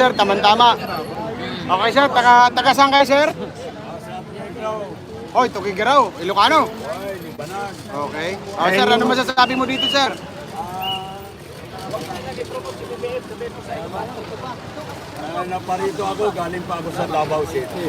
sir, tama-tama. Okay sir, taga saan kayo sir? Oy, Tugigaraw, Ilocano. Okay. Sir, ano masasabi mo dito sir? Naparito ako, galing pa ako sa Davao City.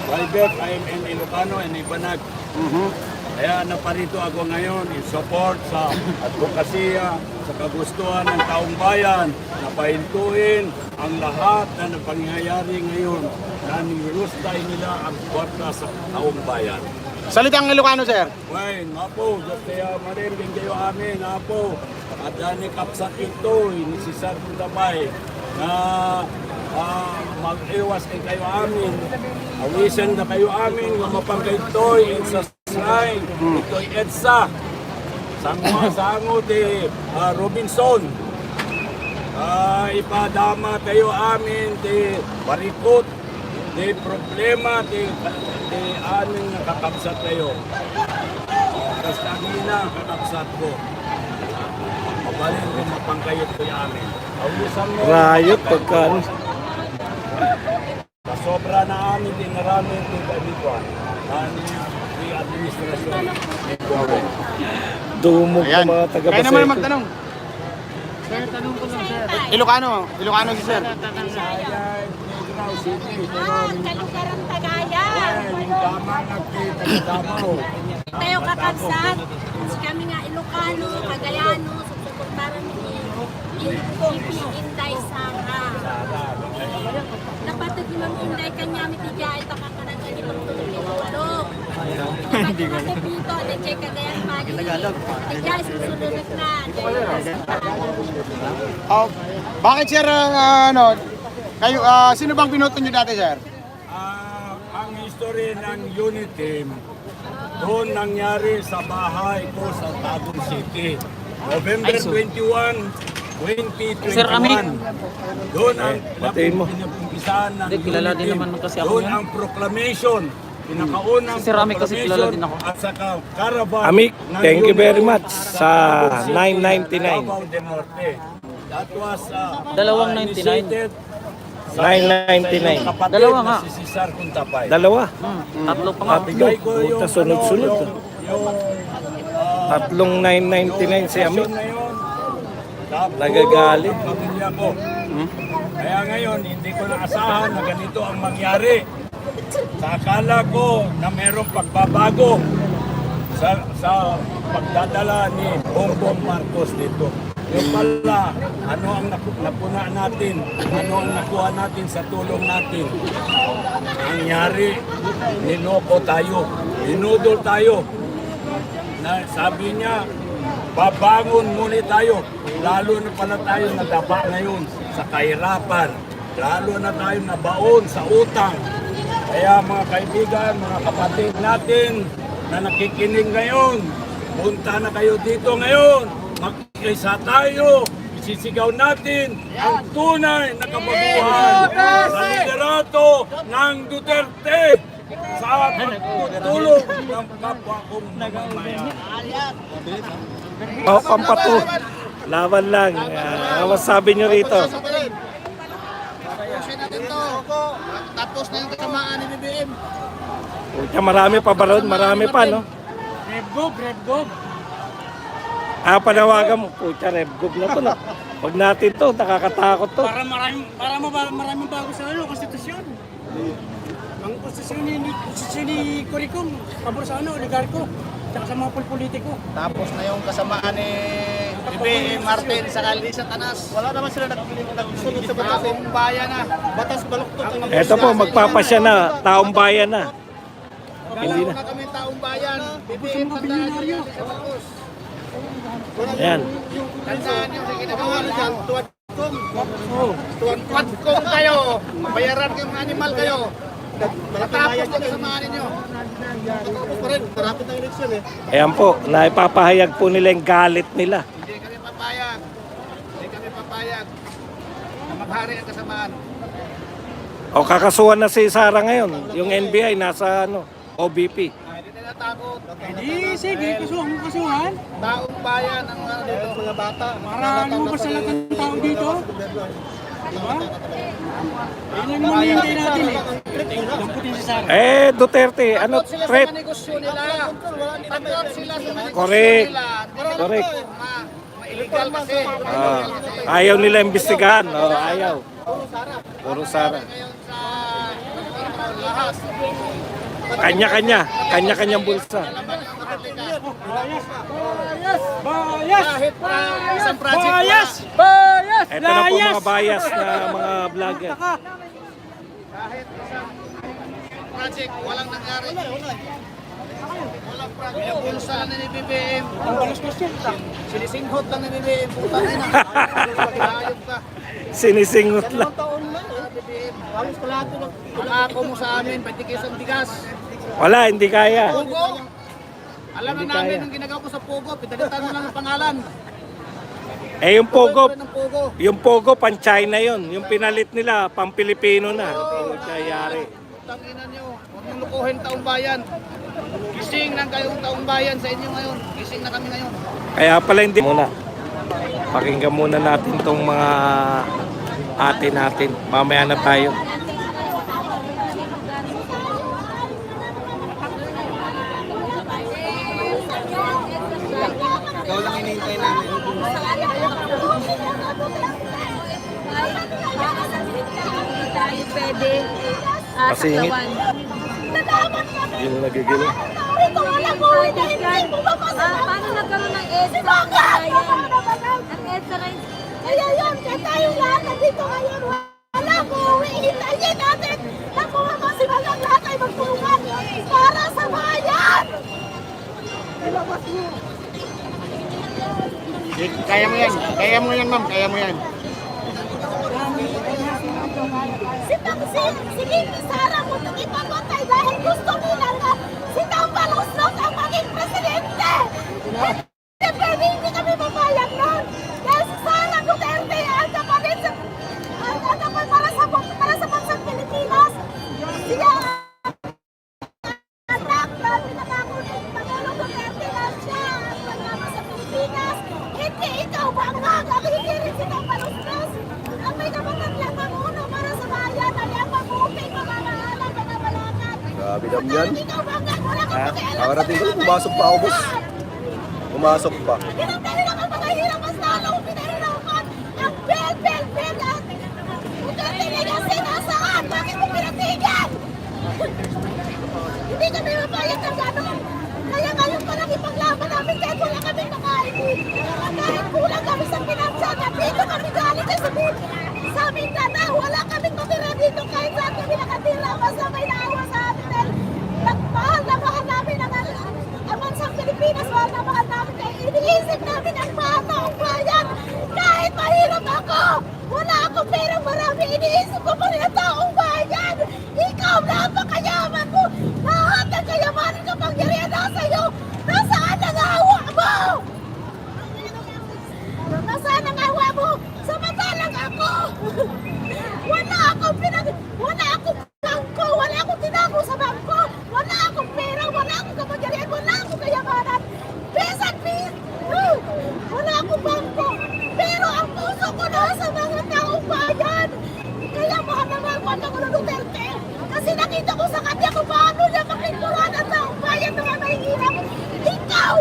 Private, I am in Ilocano and Ibanag. Kaya naparito ako ngayon in support sa advokasya, sa kagustuhan ng taong bayan, na pahintuin ang lahat na napangyayari ngayon na nirustay nila ang kwarta sa taong bayan. Salitang Ilocano sir. Well, napo, kaya mariling kayo amin, napo. At yan kapsat ito, ni si Sir Dabay, na mag-iwas kayo amin. Awisan na kayo amin, nga mapagkaitoy, sa shrine, ito'y EDSA. Sango di Robinson. Ipadama kayo amin, di barikot, di problema, di amin nakakapsat kayo. Basta na kakapsat ko. Mabalin ko mapangkayot ko amin. Riot pagkaan. Sobra na amin din narami din kabikuan. Di administrasyon. Dumog ka mga Kaya taga-Baseco. naman magtanong. Sir, tanong ko lang sir. Ilocano si sir. Negros City. Kalugaran Tagayan. Yung tama nagkita-tama. Tayo kakabsat. Kami nga Ilocano, Cagayano, susuportaran ni Inday Sara. Napatid ni Ma'am Inday kanya mitijay takakanan ni pagtulong ni Tulog. Hindi ko kasi dito, di Cagayan Mali. Tijay susunod na. Bakit sir kayo sino bang binoto niyo dati sir? Ang history ng unit team, doon nangyari sa bahay ko sa Tagum City. November 21, 2021. Sir Ami. Doon ang batiin mo. pinapumpisahan ng Hindi, kilala unit din team. naman kasi ako Doon yan. ang proclamation. Pinakaunang Sir Ami kasi kilala din ako. at saka caravan. Amik, ng thank you unit very team much sa Tagum City, 999. Davao del Norte. That was Dalawang 99. initiated sa 999. kapatid Dalawa na nga. si Cesar Cuntapay. Dalawa. Tatlo pa nga. Bigay ko yung Puta, sunod-sunod. yung Tatlong 999 si Amik. na yun. Tapos, Nagagalit. ang pamilya ko. Kaya ngayon, hindi ko naasahan na ganito ang mangyari. Sa akala ko na mayroong pagbabago sa pagdadala ni Bongbong Marcos dito. Yung pala, ano ang napuna natin, ano ang nakuha natin sa tulong natin. Nangyari, niloko tayo, dinudol tayo. Na sabi niya, babangon muna tayo. Lalo na pala tayo nadapa ngayon sa kahirapan. Lalo na tayo nabaon sa utang. Kaya mga kaibigan, mga kapatid natin na nakikinig ngayon, punta na kayo dito ngayon. Magkaisa tayo. Isisigaw natin ang tunay na kabaguhan sa liderato ng Duterte sa pagtutulong ng kapwa kong mamamayan. Pampato. Laban lang. Ano masabi nyo rito? Tapos na yung kasamaan ni BBM. Puta, marami pa ba ron? Marami pa, no? Red Gov. Panawagan mo. Puta, Rebgov na to, no? Pag natin to, nakakatakot to. Para maraming bago sa konstitusyon. Ang konstitusyon ni Coricom, pabor sa oligarko, tsaka sa mga politiko. Tapos na yung kasamaan ni BBM Martin sa Kaldi sa Tanas. Wala naman sila nagsunod sa batas. Taong bayan na. Batas baluktot. Eto po, magpapasya na. Taong bayan na. Hindi na. kami taong bayan. BBM tandaan nyo sa Marcos. Ayan. Tandaan nyo sa ginagawa nyo dyan. Tuwan-tuwan kayo. Bayaran kayong animal kayo. Matapos yung kasamaan ninyo. Matapos pa rin. Marapit ang eleksyon eh. Ayan po, naipapahayag po nila yung galit nila. Hindi kami papayag. Hindi kami papayag. Na maghari ang kasamaan. O kakasuhan na si Sara ngayon. Yung NBI nasa OBP. Hindi nila takot. Sige, kasuhan. Taong bayan ang dito, mga bata. Para lumabas sa lahat ng tao dito. Diba? Ayun lang naman hindi natin eh. Damputin si Sara. Duterte, ano, Takot sila threat? sa negosyo nila. Takot sila sa negosyo Correct. nila. Correct. Ma-illegal kasi. Ayaw nila imbestigahan. Ayaw. Puro Sara. Ngayon sa lahat. Kanya-kanya. Kanya-kanyang bulsa. Bias! Kahit isang project Bias! wala. Bias! Ito na po mga bias na mga vlogger. Kahit isang project walang nangyari. Walang project. Yung bulsa na ni BBM. Ang balas-balas yan. Sinisinghot lang ni BBM. Puta na yun. Ayop ka. Sinisingot lang. Taon na BBM. Halos kalahati lang. Ang ako mo sa amin, pati kayo sa bigas. Wala, hindi kaya. Pogo. Alam na Hindi namin kaya. ang ginagawa ko sa Pogo. Pinalitan mo lang ang pangalan. Yung Pogo, Ng Pogo. yung Pogo pan-China yun. Yung pinalit nila, pang-Pilipino na. Kayari. Tangina nyo. Huwag niyong lukuhin taong bayan. Gising ng kayong taong bayan sa inyo ngayon. Gising na kami ngayon. Kaya pala hindi muna. Pakinggan muna natin tong mga ate natin. Mamaya na tayo. Ikaw lang hinihintay namin. Tayo pwede Masingit. saklawan. Yung nagigil. Paano nagkaroon ng EDSA? Ang EDSA rin. Kaya yun, kaya tayong lahat nandito ngayon. Wala ko, hihintayin natin na kumama si Malang lahat ay magtulungan para sa bayan! Ilabas mo. Kaya mo yan. Kaya mo yan, ma'am. Kaya mo yan. Si Bibi Sara mo ipapatay dahil gusto nila na si Tambaluslos ang maging presidente! Siyempre, hindi kami mapayag nun! Dahil si Sara Duterte ang kapatid sa... ang kapatid para sa bansang Pilipinas! Siya anak na pinangako ni Pangulong Duterte na siya ang pagkama sa Pilipinas! Hindi ikaw bangag! At hindi rin si Tambaluslos! Ang may kapatid lang mamuno para sa bayan ay ang mabuting mamamahalan ng kabalakan! Grabe naman yan. Ikaw bangag! Wala kang pakialam sa Nakarating ko, mga pumasok pa ako, boss. Maynila! Pumasok pa. Pinagdali lang ang mga hirap, mas lalong pinahirapan ang bel at Duterte Legacy nasaan? Bakit mo pinatigil? Hindi kami mapayag ng gano'n. Kaya ngayon parang ipaglaban namin kahit wala kami makain. Kahit kulang kami sa pinansa, dito kami galing sa Mindanao. Wala kaming matira dito kahit saan kami nakatira. Basta may naawa sa amin dahil mahal na mahal namin ang bansang Pilipinas. Mahal na mahal namin kaya iniisip namin ang mga taong bayan. Kahit mahirap ako, wala akong perang marami. Iniisip ko pa rin ang taong bayan. Ikaw, napakayaman mo. Lahat ng kayamanan kapangyarihan nasa iyo. Nasaan ang awa mo? Nasaan ang awa mo? Samantalang ako. Wala akong bangko. Wala akong tinago sa bangko. Wala akong pera. Wala akong kapangyarihan. Wala akong kayamanan. Peace and peace. Wala akong bangko. Pero ang puso ko nasa mga taong bayan. Kaya mahal na mahal ko ang Pangulo Duterte. Kasi nakita ko sa kanya kung paano niya makinturan ang taong bayan na mahihirap. Ikaw!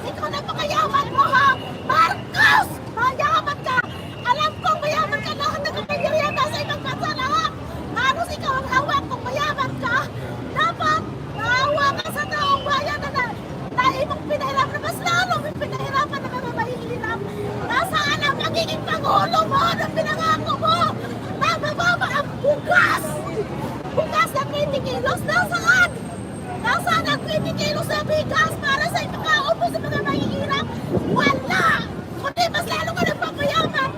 Ikaw napakayaman mo ha! Marcos! Mayaman ka! Alam kong mayaman ka lahat ng kapangyarihan nasa ibang bansa lahat! Halos ikaw ang hawak kung mayaman ka! Dapat maawa ka sa taong bayan na mong pinahirap na mas lalong pinahirapan na mga mahihirap! Nasaan ang magiging Pangulo mo na pinangako mo? Na mababa ang bukas! Bukas na 20 kilos! Nasaan? Nasaan ang 20 kilos na bigas para sa ipakaon mo sa mga mahihirap? Wala! Kundi mas lalo ka nagpapayaman!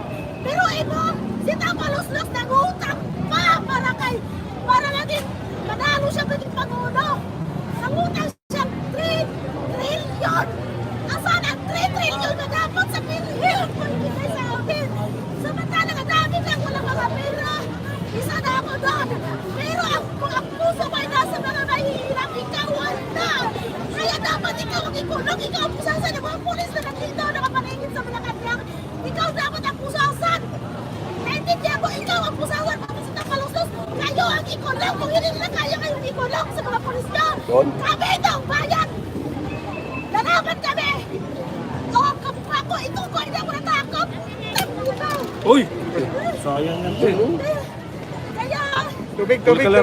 Pero ito, si Tambaluslos nangutang pa para naging manalo siya maging Pangulo! Nangutang siya 3 trillion! Nasaan ang 3 trillion na dapat sa PhilHealth magbigay sa amin? Samantalang ang dami lang walang mga pera! Isa na ako doon! Pero ang puso mo ay nasa mga mahihirap, ikaw wala! Kaya dapat ikaw ang ikulong, ikaw ang pusasan ng mga pulis na nandito nakapaningin sa Malacanang. Ikaw dapat ang pusasan! abusawan, papasit ng malusos. Kayo ang ikulong. Kung hindi nila kaya kayong ikulong sa mga polis nyo. Kami ito ang bayan. Lalaban kami. Ako, ito ko, hindi ako natakot. Uy! Sayang yan, te. Kaya, Tubig. kaya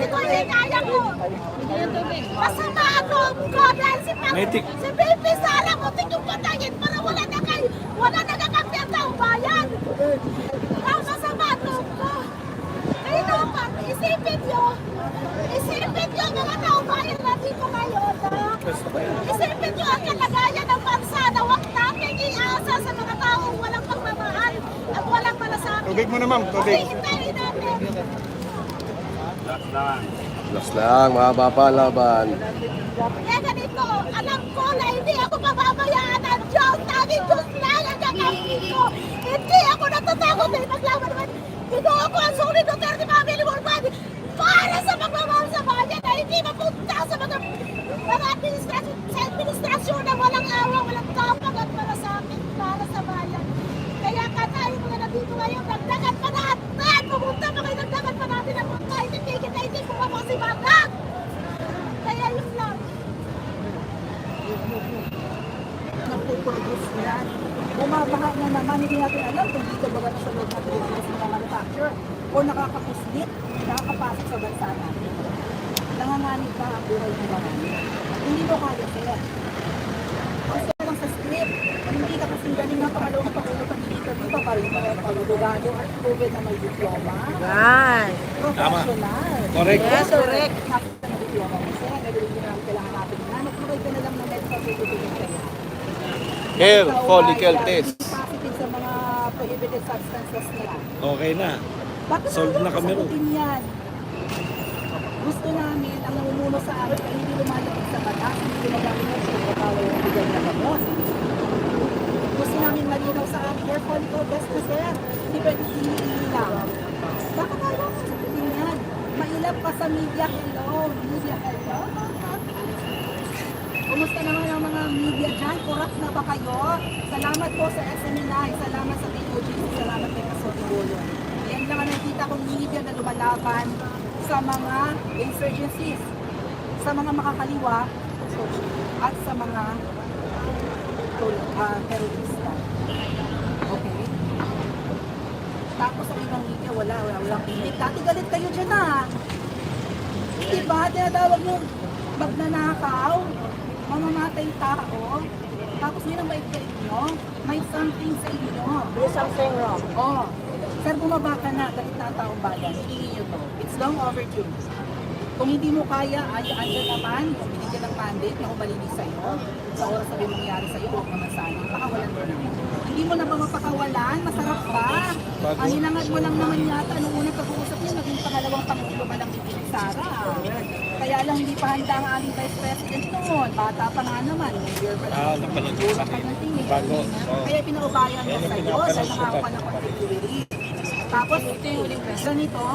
ko hindi kaya ko. Masama ako ko dahil si Metik. si Baby Sara ko tingin patayin para wala na kakampi ang taong bayan. Ang masama ko. Kaya dapat isipin nyo mga taong bayan natin ko ngayon. Isipin nyo ang kalagayan ng bansa na huwag natin iasa sa mga taong walang pagmamahal at walang malasakit. Tubig muna, ma'am. Tubig. Hintayin natin. Last lang, mahaba pa laban. Kaya ganito, alam ko na hindi ako pababayaan ng Diyos. Tanging Diyos lang ang kakampi ko. Hindi ako natatakot na ipaglaban naman. Ginoo ko ang sulit Duterte Family Worldwide para sa pagmamahal sa bayan na hindi mapunta sa mga administrasyon na walang awa, walang tapang at malasakit para sa bayan. Kaya ka tayo mga nandito ngayon, nagdagan pa natin! Pumunta pa kayo, nagdagan pa natin ang punta. Hindi bumaba si Bagak! Kaya yun lang. Nagpo-produce yan. Bumabaha na naman, hindi natin alam kung dito ba na sa loob ng Pilipinas mga manufacturer o nakakapuslit, nakakapasok sa bansa natin. Nanganganib pa ang buhay ng marami. Hindi mo kaya sila. Ang sila lang sa script, hindi ka kasing galing ng pangalawang pangulo dito pa rin pagulugado at proven na may diploma. Right. Professional. Correct. Yes, correct. Nakita na diploma mo sila, nagulog din namin kailangan natin na. Mag-provide ka na lang ng medical certificate kaya. Hair follicle test. Positive sa mga prohibited substances nila. Okay na. Bakit Solve ayaw na kami ron. sagutin yan? Gusto namin, ang namumuno sa amin ay hindi lumalabas sa batas, hindi gumagamit ng pagkakawal ng bigay na gamot. Gusto namin malinaw sa amin, hair follicle test na sir. Hindi pwede lang. Bakit ayaw mo sagutin yan? Mailap ka sa media, hello. Kumusta naman ang mga media dyan? Corrupt na ba kayo? Salamat po sa SMNI, salamat sa POGC, salamat kay Kasotibulo. Yan lang ang nakita kong media na lumalaban sa mga insurgencies, sa mga makakaliwa, at sa mga terorista. Okay? Tapos ang ibang media, walang pilit. Dati galit kayo dyan Diba? Tinatawag nyo magnanakaw, mamamatay tao, tapos yun ang bait-bait nyo, may something sa inyo. There's something wrong. Oh, sir, bumaba ka na, galit na ang taong bayan, hindi nyo to. It's long overdue. Kung hindi mo kaya, andyan naman, binigyan ng mandate na umalinis sa'yo, sa oras na may mangyari sa'yo, huwag naman sana, pakawalan mo naman. Hindi mo na ba mapakawalan? Masarap ba? Ang hinangad mo lang naman yata, nung unang pag-uusap niya, naging pangalawang pangulo ka lang ni Sara. Kaya lang hindi pa handa ang aming Vice President noon. Bata pa nga naman. Napanood ko sa akin. Bago. Kaya pinaubayan niya sa'yo dahil nakakuha ka ng contributory. Tapos, ganito,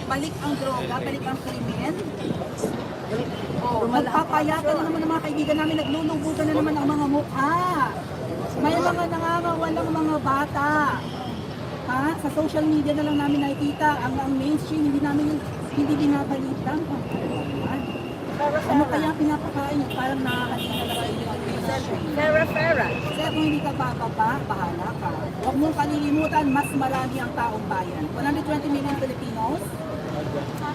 balik ang droga, balik ang krimen. Oh, nagpapayagan na naman ng mga kaibigan namin, naglulubugan na naman ang mga mukha. May mga nangangawalang mga bata. Ha? Sa social media na lang namin nakikita, ang mainstream, hindi binabalitan. Ano kaya pinapakain niyo? Parang nakakalimutan na kayo yung Fera. Sir, kung hindi ka bababa, bahala ka. Huwag mong kalilimutan, mas marami ang taong bayan. 120 million Filipinos?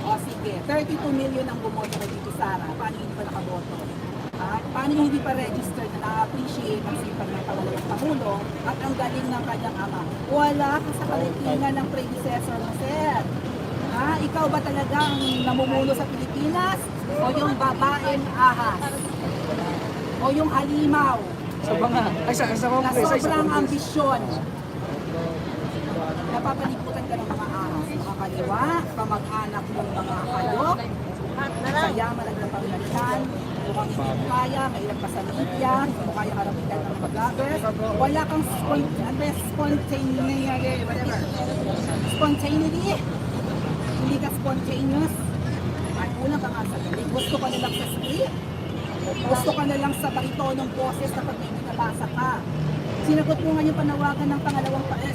O sige, 32 million ang bumoto kay Tito Sara. Paano hindi pa nakaboto? Paano yung hindi pa registered na na-appreciate ang sipag ng pangalawang Pangulo at ang galing ng kanyang ama? Wala ka sa kalitingan ng predecessor mo, sir. Ikaw ba talaga ang namumuno sa Pilipinas? O yung babaeng ahas? O yung halimaw? Na sobrang ambisyon. Napapaliputan ka ng mga ahas. Mga kaliwa, kamag-anak ng mga hayop, sa yaman at napaglansan, mukhang hindi mo kaya, mahirap ka sa media, hindi mo kaya karapitan ng mga vloggers, wala kang spontaneity, hindi ka spontaneous, at unang ka nga sa galing, gusto ka na lang sa script, gusto ka na lang sa baritonong boses na pag may binabasa ka. Sinagot mo nga yung panawagan ng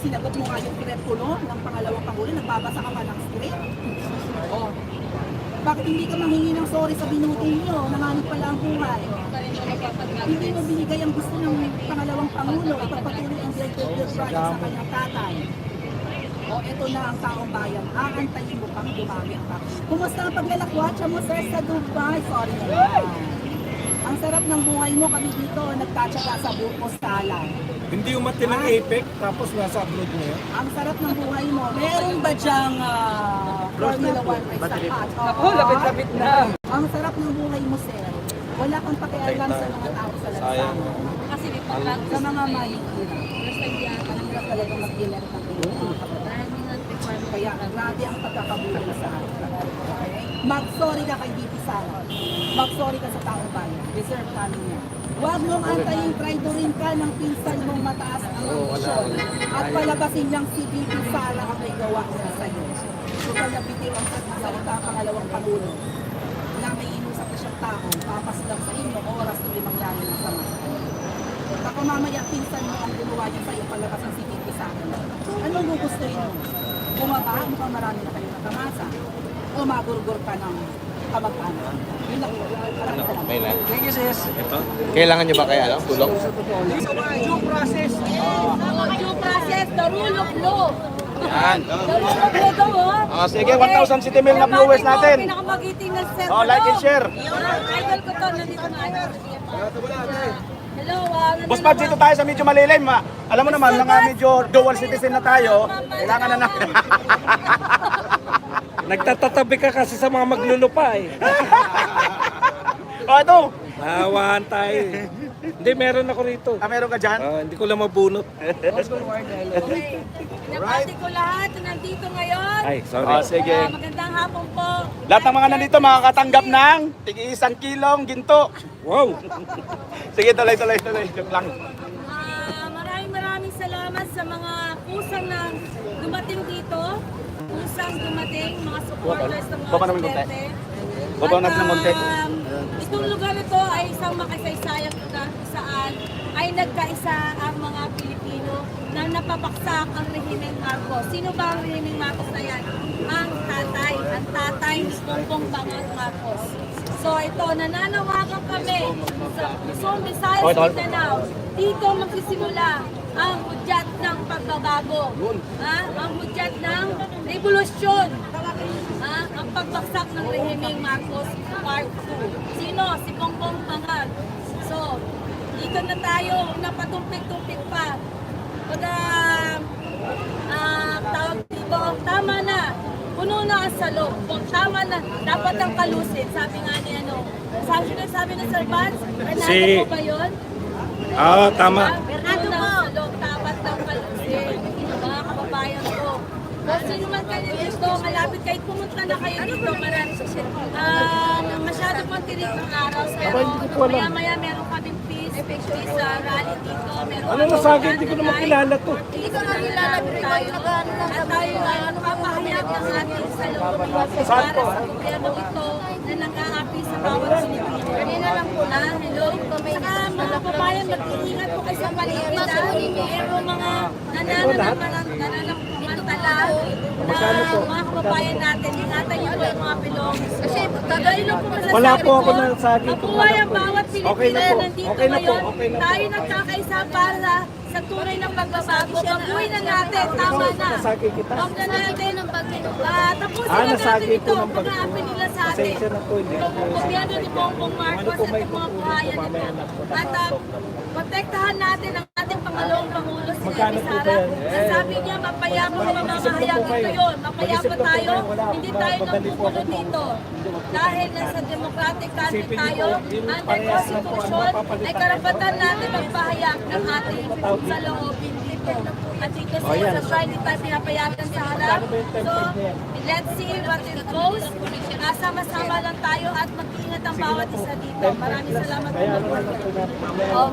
sinagot mo nga yung krepulo ng pangalawang Pangulo, nagbabasa ka pa ng script. Oh. Bakit hindi ka manghingi ng sorry sa binuting nyo? Nanganib pala ang buhay. Hindi mo binigay ang gusto ng pangalawang Pangulo, ipagpatuloy ang Build Project sa kanyang tatay. O eto na ang taong bayan, aantayin mo pang dumami ang tao. Kumusta ang paglalakwatsa mo, sir, sa Dubai? Sorry naman. Ang sarap ng buhay mo, kami dito, nagtatsaga sa buko-salan. Hindi umati ng APEC, tapos nasa abroad mo yan. Ang sarap ng buhay mo. Meron ba dyang Formula 1 race sa hat? Ako, lapit-lapit na. Ang sarap ng buhay mo, sir. Wala kang pakialam sa mga tao sa lansangan. Kasi may paglago Sa mga mahihirap. Ang hirap talaga mag-dinner ng mga kabataan. Kaya grabe ang pagkakabuhay sa atin. Okay? Mag-sorry ka kay DP Sara. Mag-sorry ka sa taong bayan. Deserve namin yan. Huwag mong antayin, traidorin ka ng pinsan mong mataas ang ambisyon. At palabasin niyang si DP Sara ang may gawa niya sa'yo. Total na bitiw ang salita ang pangalawang Pangulo na may inusap na siyang tao, papas lang sa inyo, oras na may mangyari ng sama sa inyo. Baka mamaya pinsan mo ang gumawa niya sa'yo palabasin si DP Sara. Anong gugustuhin mo? Bumaba, mukhang marami na kayo nakamasa. O magurgur ka ng kamag-anak. Yun lang. Maraming salamat. Okay na. Thank you, sis. Ito? Kailangan nyo ba kaya tulong? Due process. Due process, the rule of law. Yan. The rule of law daw, oh. Sige, 1,000 City Mail na viewers natin. Pinakamagiting ng Sir. Like and share. Idol ko to, nandito na. Hello, Boss Pab, dito tayo sa medyo malilim. Alam mo naman, mga medyo dual citizen na tayo, kailangan na natin. Nagtatatabi ka kasi sa mga maglulupa eh. O ito, Nahawahan tayo eh. Hindi, meron ako rito. meron ka dyan? Hindi ko lang mabunot. Nabati ko lahat na nandito ngayon. Ay, sorry. Sige. Magandang hapon po. Lahat ng mga nandito makakatanggap ng tig-1 kilong ginto. Wow! Sige, tuloy. Joke lang. Maraming salamat sa mga kusang na dumating dito. Kusang dumating, mga supporters ng mga Baba naman konti. Duterte. Baba natin ng konti. Itong lugar na to ay isang makasaysayang lugar kung saan ay nagkaisa ang mga Pilipino na napapaksak ang rehimeng Marcos. Sino ba ang rehimeng Marcos na yan? Ang tatay ni Bongbong Marcos. So ito, nananawagan kami sa Luzon, Visayas, Mindanao. Dito magsisimula ang hudyat ng pagbabago. Ang hudyat ng revolusyon. Ang pagbagsak ng rehimeng Marcos Part 2. Sino? Si Bongbong Bangag. So, dito na tayo, napatumpik-tumpik pa. Tawag dito, tama na. Puno na ang salog. Tama na. Dapat ang kalusin. Sabi nga ni sabi ng Sir Vance, Bernardo po ba yun? Tama. Bernardo po. Salog. Dapat ang kalusin. Mga kababayan ko. Kung sino man kayo dito, malapit kahit pumunta na kayo dito, masyado pang tirik ng araw, pero maya-maya meron kaming peace rally dito. Ano na sa akin? Hindi ko naman kilala to. Dito na kilala tayo. At tayo ay papahayag ng ating salubong para sa gobyerno ito na nag-aapi sa bawat Pilipino. Kanina lang po na, hello. Saka mga papayan, mag-iingat po kayo sa paligid. Pero mga nananamantala na mga kababayan natin, ingatan niyo po yung mga belongs. Kasi gagawin lang po masasabi Wala po ako ko, na sa akin. mabuhay ang bawat Pilipino na nandito Okay na po. ngayon. Tayo nagkakaisa para sa tunay ng pagbabago. Pag-uwi na natin, tama na. Nasakit kita. Huwag na natin tapusin na natin nasakit ito. ko ng Pag-aapi nila sa atin. Pasensya na po, hindi. Itong gobyerno ni Bongbong Marcos at itong mga buhayan nito. At protektahan natin ang ating Pangalawang Pangulo si Magkano Amy po Sara. ba yan? Na sabi niya, mapayapang mamamahayag ito yun. Mapayapa tayo, hindi tayo nagpupulo dito. Dahil nasa democratic country tayo, under constitution, ay karapatan natin magpahayag ng ating saloobin dito. At dito sa Friday tayo pinapayagan sa harap. So, let's see what it goes. Sama-sama lang tayo at mag-ingat ang bawat isa dito. Maraming salamat po.